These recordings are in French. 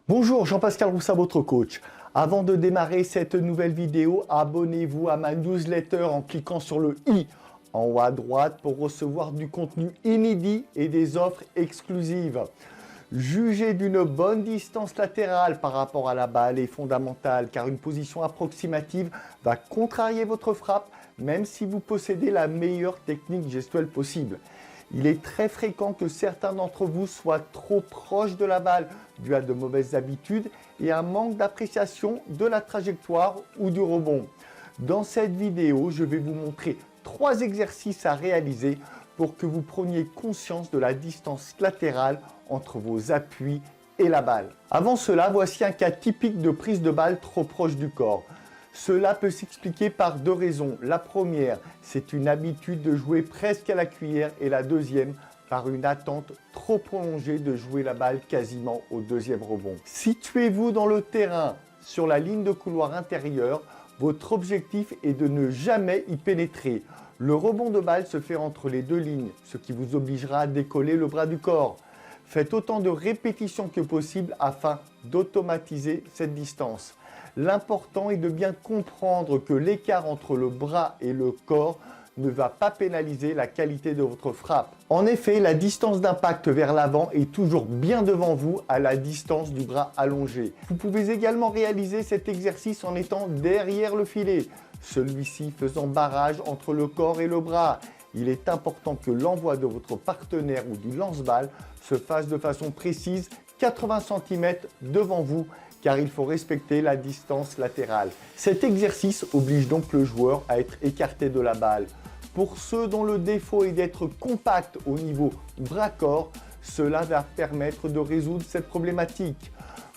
Bonjour, Jean-Pascal Roussat, votre coach. Avant de démarrer cette nouvelle vidéo, abonnez-vous à ma newsletter en cliquant sur le i en haut à droite pour recevoir du contenu inédit et des offres exclusives. Juger d'une bonne distance latérale par rapport à la balle est fondamental car une position approximative va contrarier votre frappe même si vous possédez la meilleure technique gestuelle possible. Il est très fréquent que certains d'entre vous soient trop proches de la balle dû à de mauvaises habitudes et un manque d'appréciation de la trajectoire ou du rebond. Dans cette vidéo, je vais vous montrer 3 exercices à réaliser pour que vous preniez conscience de la distance latérale entre vos appuis et la balle. Avant cela, voici un cas typique de prise de balle trop proche du corps. Cela peut s'expliquer par 2 raisons. La première, c'est une habitude de jouer presque à la cuillère et la deuxième, par une attente trop prolongée de jouer la balle quasiment au deuxième rebond. Situez-vous dans le terrain, sur la ligne de couloir intérieure, votre objectif est de ne jamais y pénétrer. Le rebond de balle se fait entre les 2 lignes, ce qui vous obligera à décoller le bras du corps. Faites autant de répétitions que possible afin d'automatiser cette distance. L'important est de bien comprendre que l'écart entre le bras et le corps ne va pas pénaliser la qualité de votre frappe. En effet, la distance d'impact vers l'avant est toujours bien devant vous à la distance du bras allongé. Vous pouvez également réaliser cet exercice en étant derrière le filet, celui-ci faisant barrage entre le corps et le bras. Il est important que l'envoi de votre partenaire ou du lance-balle se fasse de façon précise, 80 cm devant vous, car il faut respecter la distance latérale. Cet exercice oblige donc le joueur à être écarté de la balle. Pour ceux dont le défaut est d'être compact au niveau bras-corps, cela va permettre de résoudre cette problématique.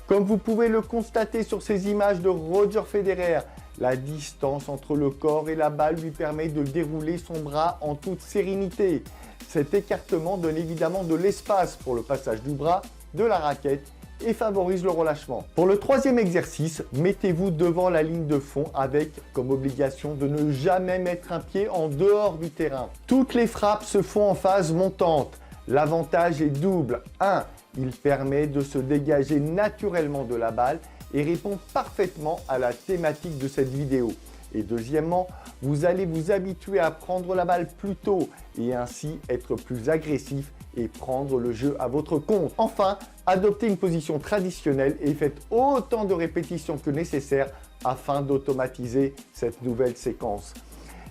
Comme vous pouvez le constater sur ces images de Roger Federer, la distance entre le corps et la balle lui permet de dérouler son bras en toute sérénité. Cet écartement donne évidemment de l'espace pour le passage du bras, de la raquette et favorise le relâchement. Pour le 3e exercice, mettez-vous devant la ligne de fond avec comme obligation de ne jamais mettre un pied en dehors du terrain. Toutes les frappes se font en phase montante. L'avantage est double. 1. Il permet de se dégager naturellement de la balle et répond parfaitement à la thématique de cette vidéo. Et deuxièmement, vous allez vous habituer à prendre la balle plus tôt et ainsi être plus agressif et prendre le jeu à votre compte. Enfin, adoptez une position traditionnelle et faites autant de répétitions que nécessaire afin d'automatiser cette nouvelle séquence.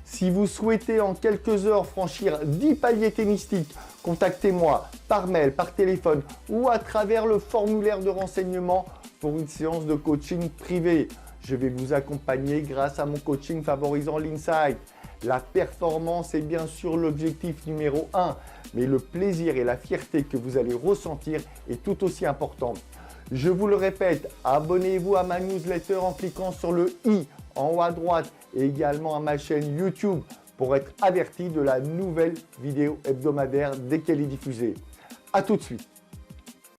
Si vous souhaitez en quelques heures franchir 10 paliers tennistiques, contactez-moi par mail, par téléphone ou à travers le formulaire de renseignement pour une séance de coaching privé. Je vais vous accompagner grâce à mon coaching favorisant l'insight. La performance est bien sûr l'objectif numéro 1, mais le plaisir et la fierté que vous allez ressentir est tout aussi important. Je vous le répète, abonnez-vous à ma newsletter en cliquant sur le i en haut à droite et également à ma chaîne YouTube pour être averti de la nouvelle vidéo hebdomadaire dès qu'elle est diffusée. A tout de suite.